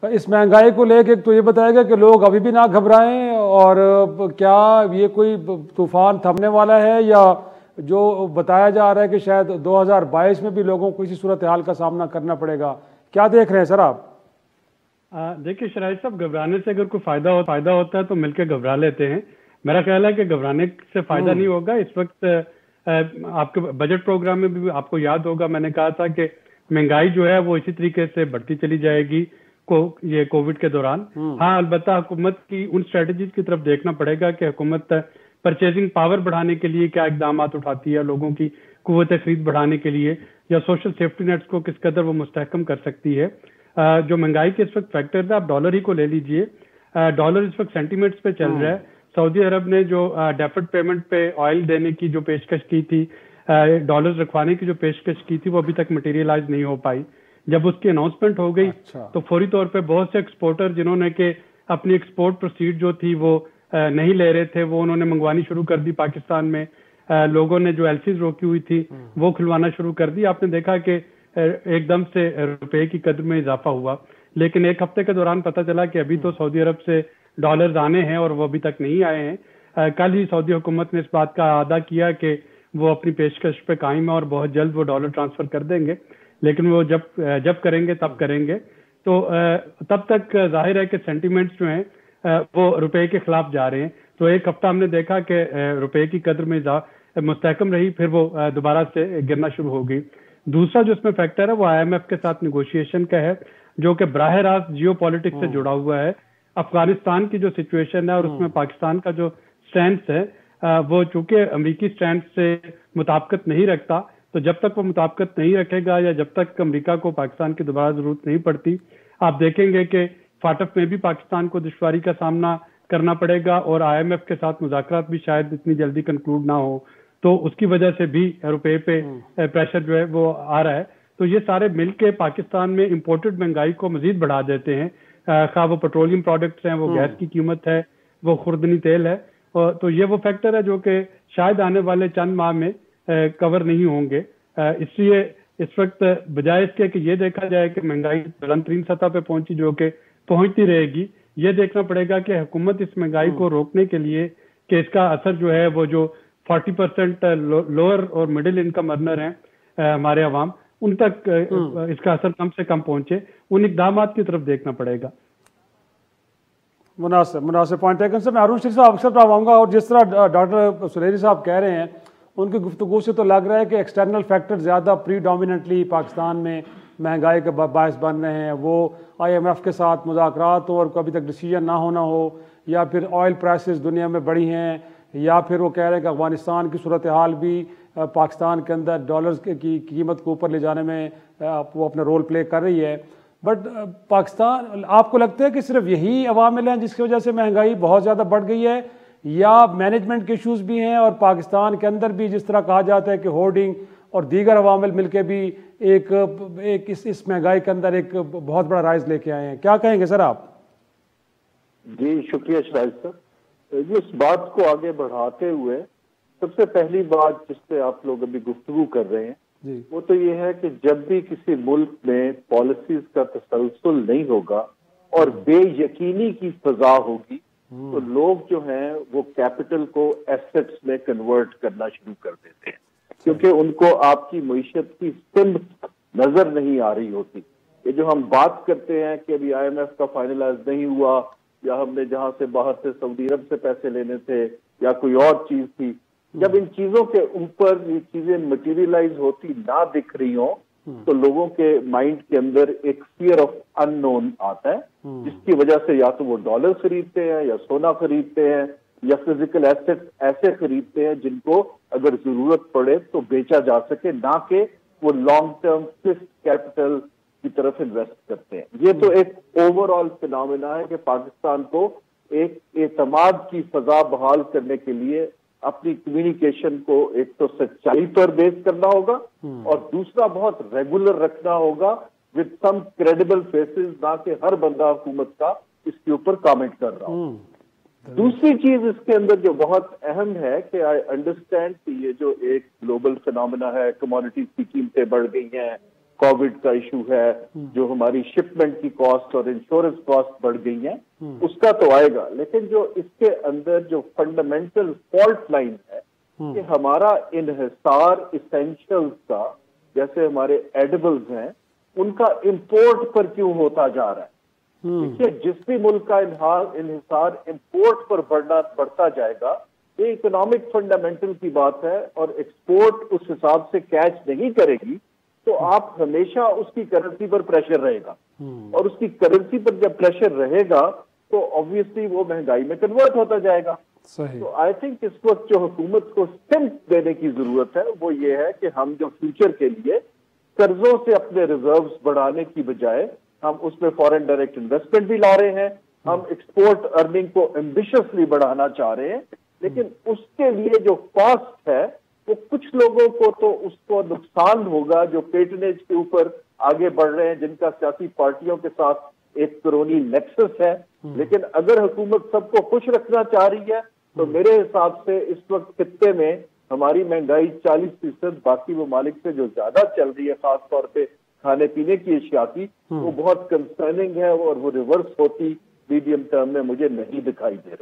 اس مہنگائی کو لے کے تو یہ بتائے گا کہ لوگ ابھی بھی نہ گھبرائیں، اور کیا یہ کوئی طوفان تھمنے والا ہے، یا جو بتایا جا رہا ہے کہ شاید 2022 میں بھی لوگوں کو اسی صورتحال کا سامنا کرنا پڑے گا؟ کیا دیکھ رہے ہیں سر آپ؟ دیکھیے شرائط صاحب، گھبرانے سے اگر کوئی فائدہ ہوتا ہے تو مل کے گھبرا لیتے ہیں. میرا خیال ہے کہ گھبرانے سے فائدہ نہیں ہوگا. اس وقت آپ کے بجٹ پروگرام میں بھی آپ کو یاد ہوگا میں نے کہا تھا کہ مہنگائی جو ہے وہ اسی طریقے سے بڑھتی چلی جائے گی یہ کووڈ کے دوران. ہاں البتہ حکومت کی ان اسٹریٹجیز کی طرف دیکھنا پڑے گا کہ حکومت پرچیزنگ پاور بڑھانے کے لیے کیا اقدامات اٹھاتی ہے، لوگوں کی قوت خرید بڑھانے کے لیے، یا سوشل سیفٹی نیٹس کو کس قدر وہ مستحکم کر سکتی ہے. جو مہنگائی کے اس وقت فیکٹر ہے، آپ ڈالر ہی کو لے لیجئے. ڈالر اس وقت سینٹیمنٹس پہ چل رہا ہے. سعودی عرب نے جو ڈیفرڈ پیمنٹ پہ آئل دینے کی جو پیشکش کی تھی، ڈالرز رکھوانے کی جو پیشکش کی تھی، وہ ابھی تک مٹیریلائز نہیں ہو پائی. جب اس کی اناؤنسمنٹ ہو گئی تو فوری طور پہ بہت سے ایکسپورٹر جنہوں نے کہ اپنی ایکسپورٹ پروسیڈ جو تھی وہ نہیں لے رہے تھے، وہ انہوں نے منگوانی شروع کر دی پاکستان میں. لوگوں نے جو ایل سیز روکی ہوئی تھی وہ کھلوانا شروع کر دی. آپ نے دیکھا کہ ایک دم سے روپے کی قدر میں اضافہ ہوا. لیکن ایک ہفتے کے دوران پتہ چلا کہ ابھی تو سعودی عرب سے ڈالرز آنے ہیں اور وہ ابھی تک نہیں آئے ہیں. کل ہی سعودی حکومت نے اس بات کا اعادہ کیا کہ وہ اپنی پیشکش پہ قائم ہے اور بہت جلد وہ ڈالر ٹرانسفر کر دیں گے. لیکن وہ جب کریں گے تب کریں گے. تو تب تک ظاہر ہے کہ سینٹیمنٹس جو ہیں وہ روپے کے خلاف جا رہے ہیں. تو ایک ہفتہ ہم نے دیکھا کہ روپے کی قدر میں مستحکم رہی، پھر وہ دوبارہ سے گرنا شروع ہو گئی. دوسرا جو اس میں فیکٹر ہے وہ آئی ایم ایف کے ساتھ نیگوشیشن کا ہے، جو کہ براہ راست جیو پالیٹکس سے جڑا ہوا ہے. افغانستان کی جو سچویشن ہے اور اس میں پاکستان کا جو سٹینڈ ہے وہ چونکہ امریکی سٹینڈ سے مطابقت نہیں رکھتا، تو جب تک وہ مطابقت نہیں رکھے گا یا جب تک امریکہ کو پاکستان کی دوبارہ ضرورت نہیں پڑتی، آپ دیکھیں گے کہ فاٹف میں بھی پاکستان کو دشواری کا سامنا کرنا پڑے گا، اور آئی ایم ایف کے ساتھ مذاکرات بھی شاید اتنی جلدی کنکلوڈ نہ ہو. تو اس کی وجہ سے بھی روپے پہ پریشر جو ہے وہ آ رہا ہے. تو یہ سارے مل کے پاکستان میں امپورٹڈ مہنگائی کو مزید بڑھا دیتے ہیں، خواہ وہ پیٹرولیم پروڈکٹس ہیں، وہ گیس کی قیمت ہے، وہ خوردنی تیل ہے. تو یہ وہ فیکٹر ہے جو کہ شاید آنے والے چند ماہ میں کور نہیں ہوں گے. اس لیے اس وقت بجائے اس کے کہ یہ دیکھا جائے کہ مہنگائی بلند ترین سطح پہ پہنچی جو کہ پہنچتی رہے گی، یہ دیکھنا پڑے گا کہ حکومت اس مہنگائی کو روکنے کے لیے کہ اس کا اثر جو ہے وہ جو 40% لوور اور مڈل انکم ارنر ہیں ہمارے عوام، ان تک اس کا اثر کم سے کم پہنچے، ان اقدامات کی طرف دیکھنا پڑے گا. مناسب پوائنٹ ہے. میں ہارون شریف صاحب اکثر آؤں گا، اور جس طرح ڈاکٹر سلیری صاحب کہہ رہے ہیں ان کی گفتگو سے تو لگ رہا ہے کہ ایکسٹرنل فیکٹر زیادہ پریڈومیننٹلی پاکستان میں مہنگائی کے باعث بن رہے ہیں. وہ آئی ایم ایف کے ساتھ مذاکرات ہو اور کبھی تک ڈیسیجن نہ ہونا ہو، یا پھر آئل پرائسز دنیا میں بڑھی ہیں، یا پھر وہ کہہ رہے ہیں کہ افغانستان کی صورتحال بھی پاکستان کے اندر ڈالرز کی قیمت کو اوپر لے جانے میں وہ اپنا رول پلے کر رہی ہے. بٹ پاکستان، آپ کو لگتا ہے کہ صرف یہی عوامل ہیں جس کی وجہ سے مہنگائی بہت زیادہ بڑھ گئی ہے، یا مینجمنٹ کے ایشوز بھی ہیں، اور پاکستان کے اندر بھی جس طرح کہا جاتا ہے کہ ہورڈنگ اور دیگر عوامل مل کے بھی ایک اس مہنگائی کے اندر ایک بہت بڑا رائز لے کے آئے ہیں؟ کیا کہیں گے سر آپ؟ جی شکریہ شاہد صاحب. اس بات کو آگے بڑھاتے ہوئے سب سے پہلی بات جس پہ آپ لوگ ابھی گفتگو کر رہے ہیں وہ تو یہ ہے کہ جب بھی کسی ملک میں پالیسیز کا تسلسل نہیں ہوگا اور بے یقینی کی فضا ہوگی تو لوگ جو ہیں وہ کیپٹل کو ایسٹس میں کنورٹ کرنا شروع کر دیتے ہیں، کیونکہ ان کو آپ کی معیشت کی سمت نظر نہیں آ رہی ہوتی. یہ جو ہم بات کرتے ہیں کہ ابھی آئی ایم ایف کا فائنلائز نہیں ہوا، یا ہم نے جہاں سے باہر سے سعودی عرب سے پیسے لینے تھے، یا کوئی اور چیز تھی، جب ان چیزوں کے اوپر یہ چیزیں مٹیریلائز ہوتی نہ دکھ رہی ہوں تو لوگوں کے مائنڈ کے اندر ایک فیئر آف ان نون آتا ہے، جس کی وجہ سے یا تو وہ ڈالر خریدتے ہیں یا سونا خریدتے ہیں یا فزیکل ایسٹ ایسے خریدتے ہیں جن کو اگر ضرورت پڑے تو بیچا جا سکے، نہ کہ وہ لانگ ٹرم فکسڈ کیپٹل کی طرف انویسٹ کرتے ہیں. یہ تو ایک اوور آل فینومینا ہے کہ پاکستان کو ایک اعتماد کی فضا بحال کرنے کے لیے اپنی کمیونیکیشن کو ایک تو سچائی پر بیس کرنا ہوگا اور دوسرا بہت ریگولر رکھنا ہوگا وتھ سم کریڈیبل فیسز، نہ کہ ہر بندہ حکومت کا اس کے اوپر کامنٹ کر رہا ہوں. دوسری چیز اس کے اندر جو بہت اہم ہے کہ آئی انڈرسٹینڈ کہ یہ جو ایک گلوبل فینومینا ہے، کموڈیٹیز کی قیمتیں بڑھ گئی ہیں، کووڈ کا ایشو ہے, جو ہماری شپمنٹ کی کاسٹ اور انشورنس کاسٹ بڑھ گئی ہیں, اس کا تو آئے گا. لیکن جو اس کے اندر جو فنڈامنٹل فالٹ لائن ہے کہ ہمارا انحصار ایسینشلز کا, جیسے ہمارے ایڈیبلز ہیں, ان کا امپورٹ پر کیوں ہوتا جا رہا ہے. دیکھیے, جس بھی ملک کا انحصار امپورٹ پر بڑھتا جائے گا, یہ اکنامک فنڈامنٹل کی بات ہے, اور ایکسپورٹ اس حساب سے کیچ نہیں کرے گی تو آپ ہمیشہ اس کی کرنسی پر پریشر رہے گا, اور اس کی کرنسی پر جب پریشر رہے گا تو آبویسلی وہ مہنگائی میں کنورٹ ہوتا جائے گا. تو آئی تھنک اس وقت جو حکومت کو اسٹرینتھ دینے کی ضرورت ہے وہ یہ ہے کہ ہم جو فیوچر کے لیے قرضوں سے اپنے ریزروز بڑھانے کی بجائے ہم اس میں فارن ڈائریکٹ انویسٹمنٹ بھی لا رہے ہیں, ہم ایکسپورٹ ارننگ کو ایمبیشسلی بڑھانا چاہ رہے ہیں, لیکن اس کے لیے جو کاسٹ ہے وہ کچھ لوگوں کو تو اس کو نقصان ہوگا جو پیٹرنیج کے اوپر آگے بڑھ رہے ہیں, جن کا سیاسی پارٹیوں کے ساتھ ایک کرونی نیکسس ہے. لیکن اگر حکومت سب کو خوش رکھنا چاہ رہی ہے تو میرے حساب سے اس وقت خطے میں ہماری مہنگائی 40% باقی ممالک سے جو زیادہ چل رہی ہے, خاص طور پہ کھانے پینے کی اشیاء کی, وہ بہت کنسرننگ ہے, اور وہ ریورس ہوتی میڈیم ٹرم میں مجھے نہیں دکھائی دے رہی.